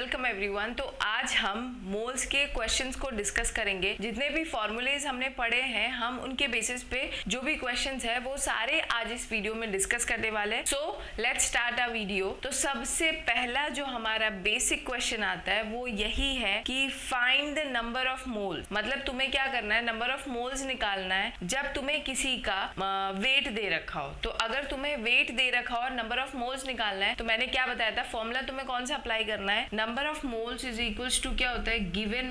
Welcome everyone. तो आज हम मोल्स के क्वेश्चंस को डिस्कस करेंगे। जितने भी फॉर्मूलेज हमने पढ़े हैं हम उनके बेसिस पे जो भी क्वेश्चंस है वो सारे आज इस वीडियो में डिस्कस करने वाले हैं। So let's start a video. तो सबसे पहला जो हमारा बेसिक क्वेश्चन आता है वो यही है कि find the number of moles. मतलब तुम्हें क्या करना है, नंबर ऑफ मोल्स निकालना है जब तुम्हें किसी का वेट दे रखा हो। तो अगर तुम्हें वेट दे रखा हो और नंबर ऑफ मोल्स निकालना है तो मैंने क्या बताया था, फॉर्मूला तुम्हें कौन सा अप्लाई करना है, number of moles is equals to क्या होता है, given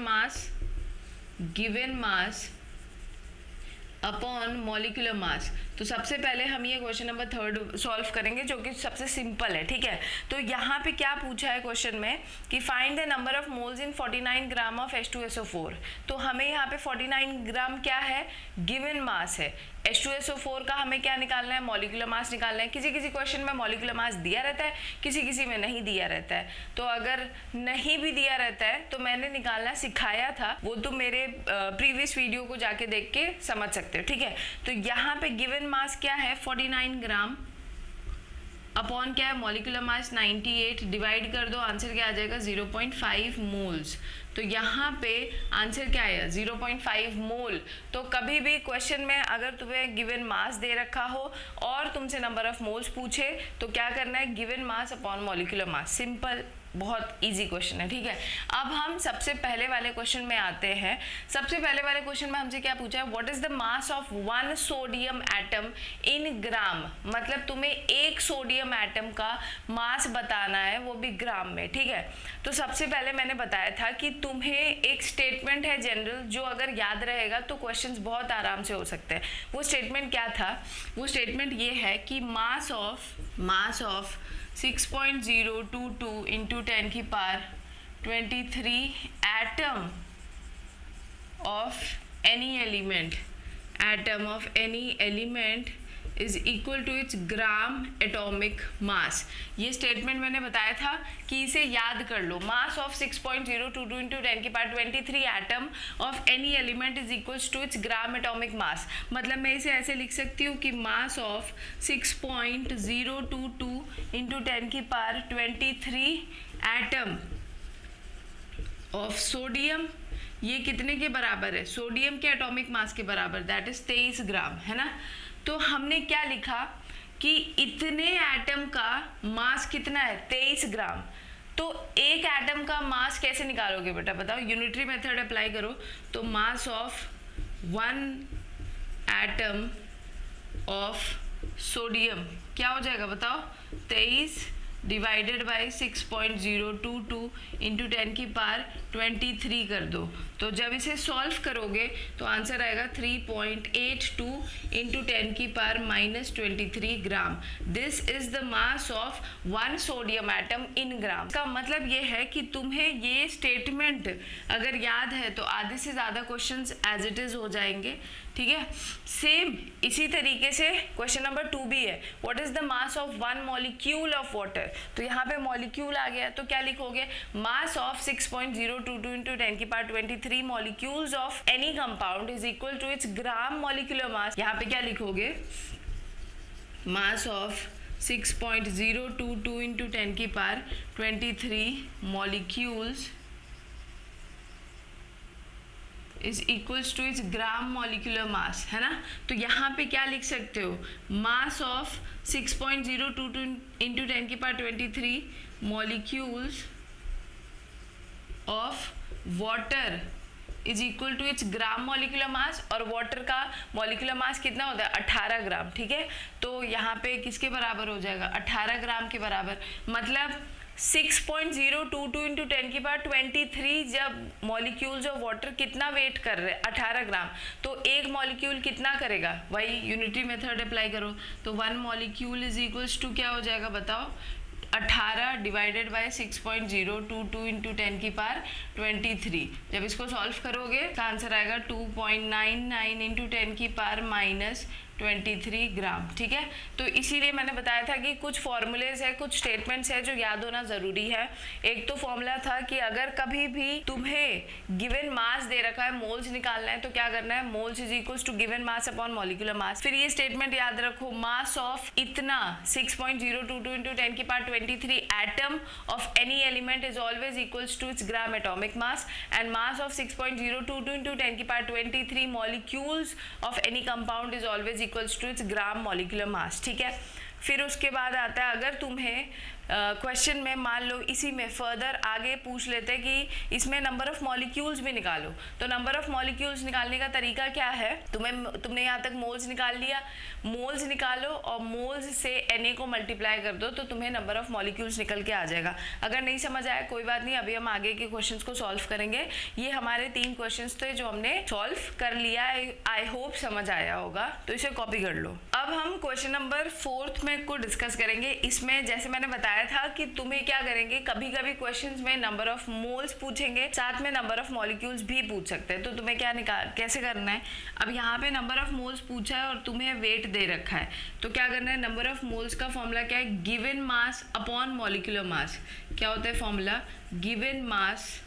mass upon molecular mass. तो सबसे पहले हम ये क्वेश्चन नंबर 3 सॉल्व करेंगे जो कि सबसे सिंपल है। ठीक है, तो यहाँ पे क्या पूछा है क्वेश्चन में कि find the number of moles in 49 gram of H2SO4। तो हमें यहाँ पे 49 ग्राम क्या है, गिवन मास है। H2SO4 का हमें क्या निकालना है, मॉलिक्यूलर मास निकालना है। किसी किसी क्वेश्चन में मॉलिक्यूलर मास दिया रहता है, किसी किसी में नहीं दिया रहता है। तो अगर नहीं भी दिया रहता है तो मैंने निकालना सिखाया था, वो तुम मेरे प्रीवियस वीडियो को जाके देख के समझ सकते हो। ठीक है, तो यहाँ पे गिवन मास क्या है 49 ग्राम अपॉन क्या है मॉलिक्यूलर मास 98, डिवाइड कर दो, आंसर क्या आ जाएगा 0.5 मोल्स। तो यहाँ पे आंसर क्या है 0.5 मोल। तो कभी भी क्वेश्चन में अगर तुम्हें गिवन मास दे रखा हो और तुमसे नंबर ऑफ मोल्स पूछे तो क्या करना है, गिवन मास अपॉन मॉलिक्यूलर मास। सिंपल, बहुत इजी क्वेश्चन है। ठीक है, अब हम सबसे पहले वाले क्वेश्चन में आते हैं। सबसे पहले वाले क्वेश्चन में हमसे क्या पूछा है, what is the mass of 1 sodium atom in gram. मतलब तुम्हें एक सोडियम एटम का मास बताना है, वो भी ग्राम में। ठीक है, तो सबसे पहले मैंने बताया था कि तुम्हें एक स्टेटमेंट है जनरल, जो अगर याद रहेगा तो क्वेश्चंस बहुत आराम से हो सकते हैं। वो स्टेटमेंट क्या था, वो स्टेटमेंट ये है कि मास ऑफ 6.022 इंटू 10 की power 23 atom of any element is equal to its gram atomic mass. ये स्टेटमेंट मैंने बताया था कि इसे याद कर लो। मास ऑफ 6.022 इंटू 10 की power 23 atom of any element is equals to its gram atomic mass. मतलब मैं इसे ऐसे लिख सकती हूँ कि मास ऑफ 6.022 इंटू 10 की पावर 23 एटम ऑफ सोडियम, ये कितने के बराबर है, सोडियम के एटॉमिक मास के बराबर, दैट इज 23 ग्राम, है ना। तो हमने क्या लिखा कि इतने एटम का मास कितना है, 23 ग्राम। तो एक एटम का मास कैसे निकालोगे बेटा, बताओ, यूनिटरी मेथड अप्लाई करो। तो मास ऑफ 1 एटम ऑफ सोडियम क्या हो जाएगा बताओ, 23 डिवाइडेड बाई 6.022 इंटू 10 की पावर 23 कर दो। तो जब इसे सॉल्व करोगे तो आंसर आएगा 3.82 इंटू 10 की पावर -23 ग्राम। This is the mass of 1 sodium atom in gram. का मतलब ये है कि तुम्हें ये स्टेटमेंट अगर याद है तो आधे से ज़्यादा क्वेश्चंस एज इट इज हो जाएंगे। ठीक है, सेम इसी तरीके से क्वेश्चन नंबर 2 भी है, what is the mass of 1 molecule of water. तो यहाँ पे मॉलिक्यूल आ गया तो क्या लिखोगे, मास ऑफ 6.022 इंटू 10 की power 23 molecules of any compound is equal to its gram molecular mass. यहाँ पे क्या लिखोगे, मास ऑफ 6.022 इंटू 10 की power 23 molecules is equals to its gram molecular mass, है ना। तो यहाँ पे क्या लिख सकते हो, मास ऑफ 6.022 इंटू 10 की power 23 molecules of water is equal to its gram molecular mass. और वाटर का मॉलिक्यूलर मास कितना होता है, 18 ग्राम। ठीक है, तो यहाँ पे किसके बराबर हो जाएगा, 18 ग्राम के बराबर। मतलब 6.022 इंटू 10 की पावर 23 जब मॉलिक्यूल्स ऑफ वाटर कितना वेट कर रहे हैं, 18 ग्राम। तो एक मॉलिक्यूल कितना करेगा, वही यूनिटरी मेथड अप्लाई करो। तो 1 मॉलिक्यूल इज इक्वल्स टू क्या हो जाएगा बताओ, 18 डिवाइडेड बाय 6.022 इंटू 10 की पावर 23। जब इसको सॉल्व करोगे तो आंसर आएगा 2.99 इंटू 10 की पावर 23 ग्राम। ठीक है, तो इसीलिए मैंने बताया था कि कुछ फॉर्मूलेज है, कुछ स्टेटमेंट्स है जो याद होना जरूरी है। एक तो फॉर्मूला था कि अगर कभी भी तुम्हें गिवन मास दे रखा है, मोल्स निकालना है, तो क्या करना है, moles is equals to given mass upon molecular mass. फिर ये स्टेटमेंट याद रखो, मास ऑफ इतना 6.022 इंटू 10 की power 23 atom of any element is always equals to its gram atomic mass, and mass of 6.022 into 10 की power 23 molecules of any compound is always equals to its gram molecular mass. ठीक है, फिर उसके बाद आता है, अगर तुम्हें क्वेश्चन में मान लो इसी में फर्दर आगे पूछ लेते हैं कि इसमें नंबर ऑफ मॉलिक्यूल्स भी निकालो, तो नंबर ऑफ मॉलिक्यूल्स निकालने का तरीका क्या है, तुमने यहाँ तक मोल्स निकाल लिया, मोल्स निकालो और मोल्स से Na को मल्टीप्लाई कर दो तो तुम्हें नंबर ऑफ मॉलिक्यूल्स निकल के आ जाएगा। अगर नहीं समझ आया कोई बात नहीं, अभी हम आगे के क्वेश्चंस को सॉल्व करेंगे। ये हमारे 3 क्वेश्चंस थे जो हमने सॉल्व कर लिया, आई होप समझ आया होगा, तो इसे कॉपी कर लो। अब हम क्वेश्चन नंबर 4 में को डिस्कस करेंगे। इसमें जैसे मैंने बताया था कि तुम्हें क्या करेंगे, कभी कभी क्वेश्चंस में नंबर ऑफ मोल्स पूछेंगे, साथ में नंबर ऑफ मॉलिक्यूल्स भी पूछ सकते हैं, तो तुम्हें क्या कैसे करना है। अब यहाँ पे नंबर ऑफ मोल्स पूछा है और तुम्हें वेट दे रखा है, तो क्या करना है, नंबर ऑफ मोल्स का फॉर्मूला क्या है, गिवन मास अपॉन मॉलिक्यूलर मास। क्या होता है formula, given mass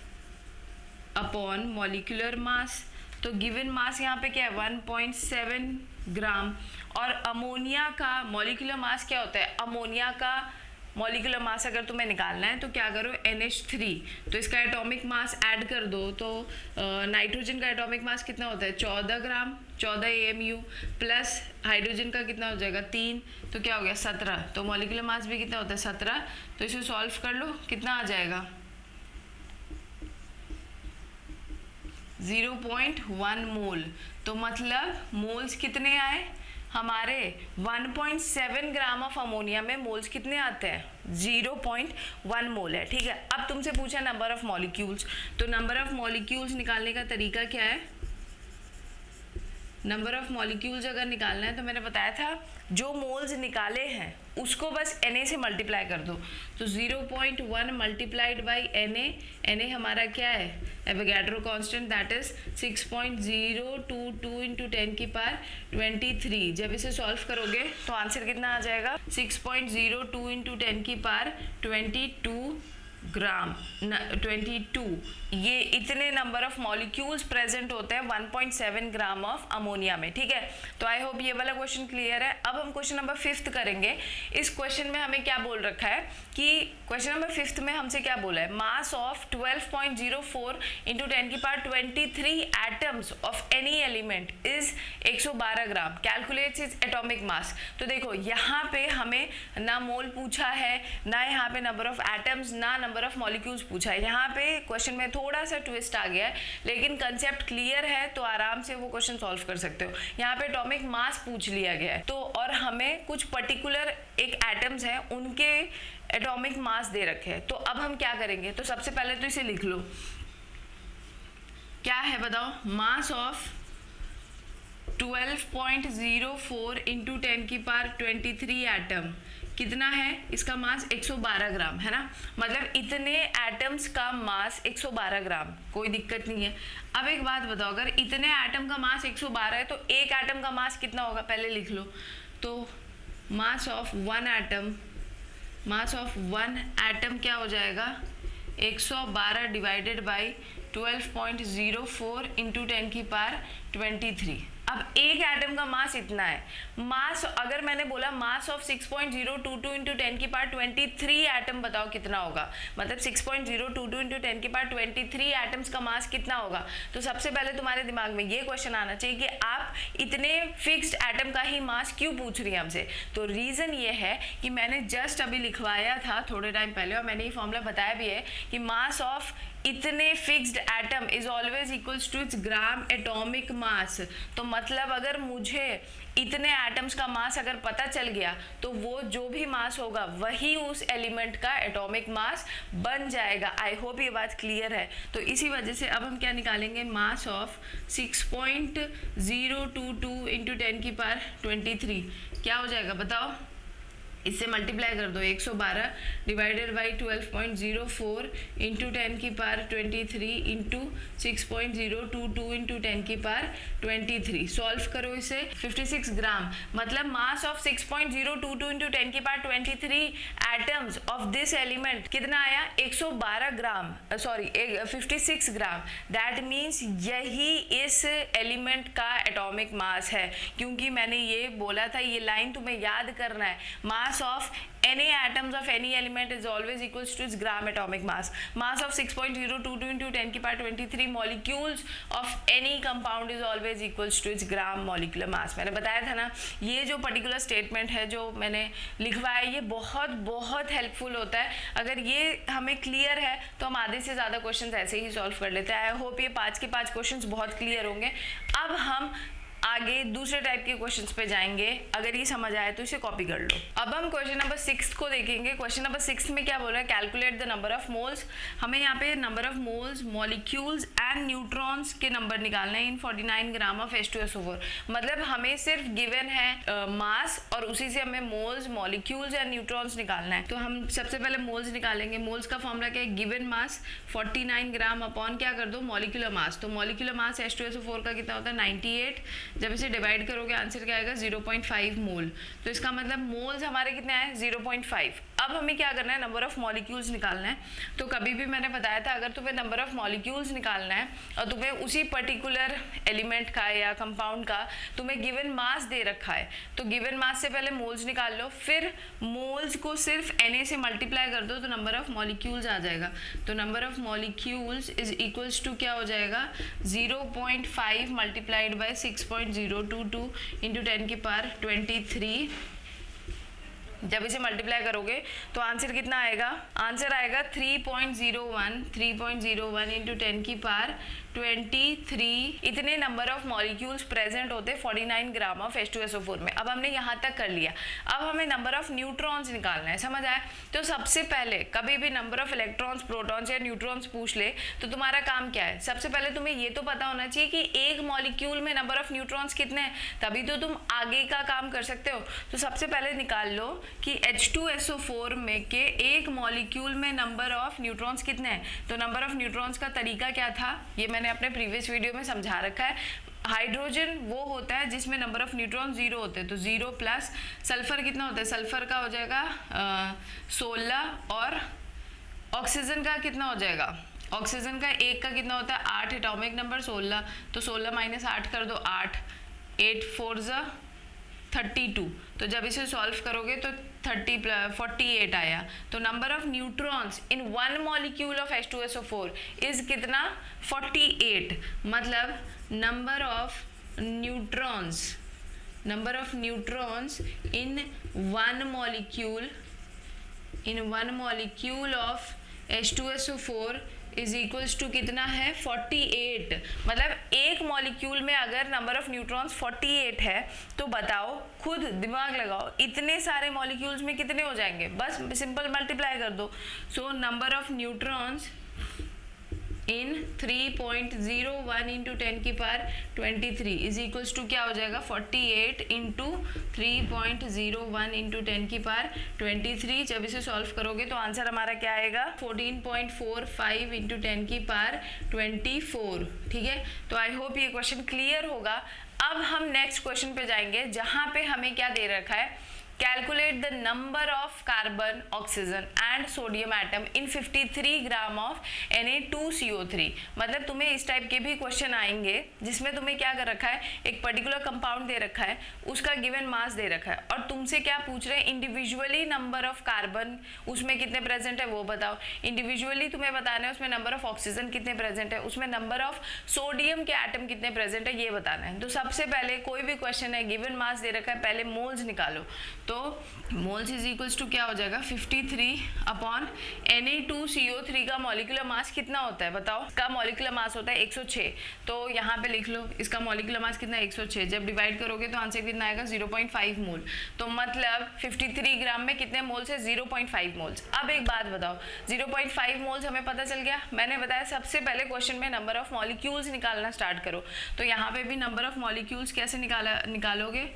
upon molecular mass. तो गिवन मास यहाँ पे क्या है 1.7 ग्राम, और अमोनिया का मॉलिक्यूलर मास क्या होता है, अमोनिया का मॉलिक्यूलर मास अगर तुम्हें निकालना है तो क्या करो, NH3, तो इसका एटॉमिक मास ऐड कर दो, तो नाइट्रोजन का एटॉमिक मास कितना होता है 14 ग्राम, 14 AMU, प्लस हाइड्रोजन का कितना हो जाएगा 3, तो क्या हो गया 17, तो मॉलिक्यूलर मास भी कितना होता है 17, तो इसे सॉल्व कर लो, कितना आ जाएगा 0.1 मोल। तो मतलब मोल्स कितने आए हमारे 1.7 ग्राम ऑफ अमोनिया में मोल्स कितने आते हैं 0.1 मोल है। ठीक है, अब तुमसे पूछा नंबर ऑफ मॉलिक्यूल्स, तो नंबर ऑफ मॉलिक्यूल्स निकालने का तरीका क्या है, नंबर ऑफ मॉलिक्यूल्स अगर निकालना है तो मैंने बताया था जो मोल्स निकाले हैं उसको बस Na से मल्टीप्लाई कर दो, तो 0.1 मल्टीप्लाइड बाई Na हमारा क्या है, Avogadro constant, that is 6.022 into 10 की पावर 23। जब इसे सॉल्व करोगे तो आंसर कितना आ जाएगा 6.02 इंटू 10 की पावर 22 ग्राम 22। ये इतने नंबर ऑफ मॉलिक्यूल्स प्रेजेंट होते हैं 1.7 ग्राम ऑफ अमोनिया में। ठीक है, तो आई होप ये वाला क्वेश्चन क्लियर है। अब हम क्वेश्चन नंबर 5 करेंगे। इस क्वेश्चन में हमें क्या बोल रखा है कि क्वेश्चन नंबर 5 में हमसे क्या बोला है, मास ऑफ 12.04 इंटू 10 की power 23 atoms of any element is 112 gram, calculates its atomic mass. तो देखो यहाँ पे हमें ना मोल पूछा है, ना यहाँ पे नंबर ऑफ एटम्स, ना नंबर ऑफ मॉलिक्यूल्स पूछा है। यहाँ पे क्वेश्चन में थोड़ा सा ट्विस्ट आ गया है, लेकिन कंसेप्ट क्लियर है तो आराम से वो क्वेश्चन सॉल्व कर सकते हो। यहाँ पे एटॉमिक मास पूछ लिया गया है, तो और हमें कुछ पर्टिकुलर एक एटम्स हैं उनके एटॉमिक मास दे रखे हैं। तो अब हम क्या करेंगे, तो सबसे पहले तो इसे लिख लो, क्या है बताओ, मास ऑफ 12.04 इंटू 10 की पावर 23 एटम कितना है, इसका मास 112 ग्राम है ना, मतलब इतने एटम्स का मास 112 ग्राम, कोई दिक्कत नहीं है। अब एक बात बताओ, अगर इतने एटम का मास 112 है तो एक एटम का मास कितना होगा, पहले लिख लो। तो मास ऑफ वन एटम क्या हो जाएगा 112 डिवाइडेड बाई 12.04 इंटू 10 की पावर 23। अब एक एटम का मास इतना है, मास अगर मैंने बोला मास ऑफ 6.022 इंटू 10 की पावर 23 एटम, बताओ कितना होगा, मतलब 6.022 इंटू 10 की पावर 23 एटम्स का मास कितना होगा। तो सबसे पहले तुम्हारे दिमाग में ये क्वेश्चन आना चाहिए कि आप इतने फिक्स्ड एटम का ही मास क्यों पूछ रही हैं हमसे। तो रीज़न ये है कि मैंने जस्ट अभी लिखवाया था थोड़े टाइम पहले, और मैंने ये फॉर्मूला बताया भी है कि मास ऑफ इतने fixed atom is always equals to its gram atomic mass. तो मतलब अगर मुझे इतने एटम्स का मास अगर पता चल गया तो वो जो भी मास होगा वही उस एलिमेंट का एटॉमिक मास बन जाएगा। आई होप ये बात क्लियर है। तो इसी वजह से अब हम क्या निकालेंगे, मास ऑफ 6.022 इंटू 10 की पावर 23 क्या हो जाएगा बताओ, इससे मल्टीप्लाई कर दो 112 डिवाइडेड बाई 12.04 इंटू 10 की पावर 23 इंटू 6.022 इंटू 10 की पावर 23। सॉल्व करो इसे 56 ग्राम मतलब मास ऑफ 6.022 इंटू 10 की power 23 atoms of this element कितना आया 112 ग्राम, सॉरी 56 ग्राम। दैट मीन्स यही इस एलिमेंट का एटॉमिक मास है, क्योंकि मैंने ये बोला था, ये लाइन तुम्हें याद करना है, मास of any atoms of any element is always equals to its gram atomic mass. Mass of 6.022 into 10 की power 23 molecules of any compound is always equals to its gram molecular mass. मैंने बताया था ना, ये जो पर्टिकुलर स्टेटमेंट है जो मैंने लिखवाया ये बहुत बहुत हेल्पफुल होता है। अगर ये हमें क्लियर है तो हम आधे से ज़्यादा क्वेश्चन ऐसे ही सॉल्व कर लेते हैं। आई होप ये 5 के 5 क्वेश्चन बहुत क्लियर होंगे। अब हम आगे दूसरे टाइप के क्वेश्चंस पे जाएंगे। अगर ये समझ आए तो इसे कॉपी कर लो। अब हम क्वेश्चन नंबर 6 को देखेंगे। क्वेश्चन नंबर 6 में क्या बोल रहा है, calculate the number of moles. हमें यहाँ पे number of moles, molecules and neutrons के नंबर निकालना है इन 49 ग्राम ऑफ H2SO4। मतलब हमें सिर्फ गिवन है मास और उसी से हमें मोल्स, मॉलिक्यूल्स एंड न्यूट्रॉन्स निकालना है। तो हम सबसे पहले मोल्स निकालेंगे। मोल्स का फॉर्मूला क्या है, गिवन मास 49 ग्राम अपॉन क्या कर दो मॉलिक्यूलर मास। तो मॉलिक्यूलर मास H2SO4 का कितना होता है 98। जब इसे डिवाइड करोगे आंसर क्या आएगा 0.5 मोल। तो इसका मतलब मोल्स हमारे कितने आए 0.5। अब हमें क्या करना है, नंबर ऑफ मॉलिक्यूल्स निकालना है। तो कभी भी मैंने बताया था अगर तुम्हें नंबर ऑफ मॉलिक्यूल्स निकालना है और तुम्हें उसी पर्टिकुलर एलिमेंट का या कंपाउंड का तुम्हें गिवन मास दे रखा है, तो गिवन मास से पहले मोल्स निकाल लो, फिर मोल्स को सिर्फ Na से मल्टीप्लाई कर दो तो नंबर ऑफ मॉलिक्यूल्स आ जाएगा। तो number of molecules is equals to क्या हो जाएगा 0.5 मल्टीप्लाइड बाय 6.022 इंटू 10 की पावर 23। जब इसे मल्टीप्लाई करोगे तो आंसर कितना आएगा, आंसर आएगा 3.01 इंटू 10 की पावर 23। इतने नंबर ऑफ मॉलिक्यूल्स प्रेजेंट होते 49 ग्राम ऑफ H2SO4 में। अब हमने यहाँ तक कर लिया। अब हमें नंबर ऑफ न्यूट्रॉन्स निकालना है, समझ आया। तो सबसे पहले कभी भी नंबर ऑफ इलेक्ट्रॉन्स, प्रोटॉन्स या न्यूट्रॉन्स पूछ ले तो तुम्हारा काम क्या है, सबसे पहले तुम्हें ये तो पता होना चाहिए कि एक मॉलिक्यूल में नंबर ऑफ न्यूट्रॉन्स कितने हैं, तभी तो तुम आगे का काम कर सकते हो। तो सबसे पहले निकाल लो कि H2SO4 में के एक मॉलिक्यूल में नंबर ऑफ न्यूट्रॉन्स कितने हैं। तो नंबर ऑफ न्यूट्रॉन्स का तरीका क्या था ये मैंने अपने प्रीवियस वीडियो में समझा रखा है। हाइड्रोजन वो होता है जिसमें नंबर ऑफ न्यूट्रॉन 0 होते हैं, तो 0 प्लस सल्फर कितना होता है, सल्फर का हो जाएगा 16 और ऑक्सीजन का कितना हो जाएगा, ऑक्सीजन का एक का कितना होता है 8 एटॉमिक नंबर 16, तो 16 माइनस 8 कर दो 8, 8 4 ज़ा 32। तो जब इसे सॉल्व करोगे तो 48 आया। तो number of neutrons in one molecule of H2SO4 is कितना 48। मतलब number of neutrons in one molecule of H2SO4 is equals to कितना है 48। मतलब एक मॉलिक्यूल में अगर नंबर ऑफ न्यूट्रॉन्स 48 है तो बताओ, खुद दिमाग लगाओ, इतने सारे मॉलिक्यूल्स में कितने हो जाएंगे, बस सिंपल मल्टीप्लाई कर दो। So number of neutrons in 3.01 into 10 की पावर 23 इज इक्वल्स टू क्या हो जाएगा 48 इंटू 3.01 इंटू 10 की पावर 23। जब इसे सॉल्व करोगे तो आंसर हमारा क्या आएगा 14.45 इंटू 10 की पावर 24। ठीक है, तो आई होप ये क्वेश्चन क्लियर होगा। अब हम नेक्स्ट क्वेश्चन पे जाएंगे जहां पे हमें क्या दे रखा है, calculate the number of carbon, oxygen and sodium atom in 53 gram of Na2CO3। मतलब तुम्हें इस टाइप के भी क्वेश्चन आएंगे जिसमें तुम्हें क्या कर रखा है, एक पर्टिकुलर कंपाउंड दे रखा है, उसका गिवन मास दे रखा है और तुमसे क्या पूछ रहे हैं, इंडिविजुअली नंबर ऑफ कार्बन उसमें कितने प्रेजेंट है वो बताओ, इंडिविजुअली तुम्हें बताना है उसमें नंबर ऑफ ऑक्सीजन कितने प्रेजेंट है, उसमें नंबर ऑफ सोडियम के एटम कितने प्रेजेंट है ये बताना है। तो सबसे पहले कोई भी क्वेश्चन है, गिवन मास दे रखा है, पहले मोल्स निकालो। तो मोल्स इज इक्वल्स टू क्या हो जाएगा 53 अपॉन Na2CO3 का मॉलिक्यूलर मास कितना होता है बताओ, का मॉलिक्यूलर मास होता है 106। तो यहाँ पे लिख लो इसका मॉलिक्यूलर मास कितना है 106। जब डिवाइड करोगे तो आंसर कितना आएगा 0.5 मोल। तो मतलब 53 ग्राम में कितने मोल्स है 0.5 मोल्स। अब एक बात बताओ, 0.5 मोल्स हमें पता चल गया। मैंने बताया सबसे पहले क्वेश्चन में नंबर ऑफ मॉलिक्यूल्स निकालना स्टार्ट करो। तो यहाँ पे भी नंबर ऑफ मॉलिक्यूल्स कैसे निकालोगे,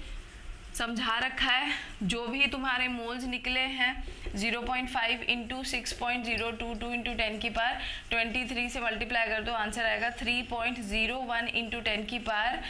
समझा रखा है। जो भी तुम्हारे मोल्स निकले हैं 0.5 इंटू 6.022 इंटू 10 की पावर 23 से मल्टीप्लाई कर दो, आंसर आएगा 3.01 इंटू 10 की पावर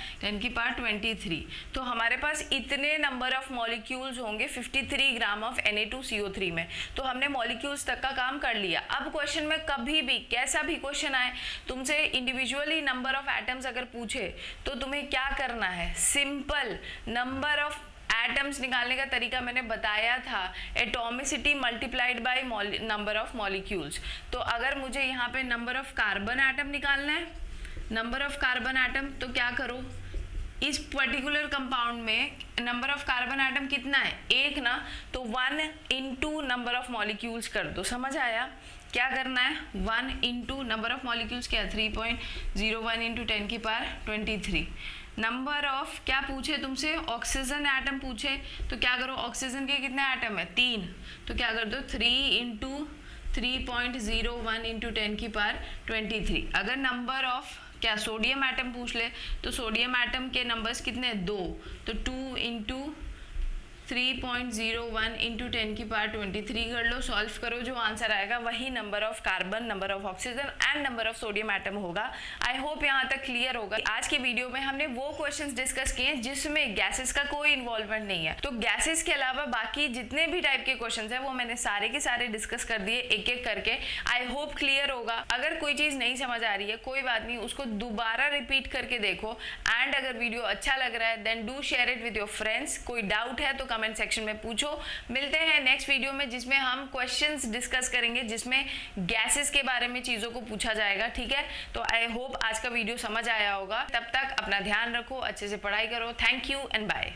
23। तो हमारे पास इतने नंबर ऑफ मॉलिक्यूल्स होंगे 53 ग्राम ऑफ Na2CO3 में। तो हमने मॉलिक्यूल्स तक का काम कर लिया। अब क्वेश्चन में कभी भी कैसा भी क्वेश्चन आए, तुमसे इंडिविजुअली नंबर ऑफ एटम्स अगर पूछे तो तुम्हें क्या करना है, सिंपल नंबर ऑफ एटम्स निकालने का तरीका मैंने बताया था, atomicity multiplied by number of molecules. तो अगर मुझे यहाँ पे नंबर ऑफ कार्बन एटम निकालना है, नंबर ऑफ कार्बन एटम, तो क्या करो, इस पर्टिकुलर कंपाउंड में नंबर ऑफ कार्बन एटम कितना है, एक ना, तो 1 इंटू नंबर ऑफ मॉलिक्यूल्स कर दो। समझ आया? क्या करना है, 1 इंटू नंबर ऑफ मॉलिक्यूल्स क्या, 3.01 इंटू 10 की पावर 23। नंबर ऑफ क्या पूछे तुमसे, ऑक्सीजन एटम पूछे, तो क्या करो, ऑक्सीजन के कितने एटम है, 3, तो क्या कर दो 3 इंटू 3.01 इंटू 10 की पावर 23। अगर नंबर ऑफ क्या सोडियम एटम पूछ ले, तो सोडियम एटम के नंबर्स कितने, 2, तो 2 इंटू 3.01 इंटू 10 की पावर 23 कर लो, सॉल्व करो, जो आंसर आएगा वही number of carbon, number of oxygen and number of sodium atom होगा। आई होप यहाँ तक क्लियर होगा। आज के वीडियो में हमने वो क्वेश्चंस डिस्कस किए जिसमें गैसेस का कोई इन्वॉल्वमेंट नहीं है। तो गैसेस के अलावा बाकी जितने भी टाइप के क्वेश्चंस है वो मैंने सारे के सारे डिस्कस कर दिए एक एक करके। आई होप क्लियर होगा। अगर कोई चीज नहीं समझ आ रही है कोई बात नहीं, उसको दोबारा रिपीट करके देखो, एंड अगर वीडियो अच्छा लग रहा है then do share it with your friends. कोई डाउट है तो कमेंट सेक्शन में पूछो। मिलते हैं नेक्स्ट वीडियो में जिसमें हम क्वेश्चंस डिस्कस करेंगे जिसमें गैसेस के बारे में चीजों को पूछा जाएगा। ठीक है, तो आई होप आज का वीडियो समझ आया होगा। तब तक अपना ध्यान रखो, अच्छे से पढ़ाई करो। Thank you and bye.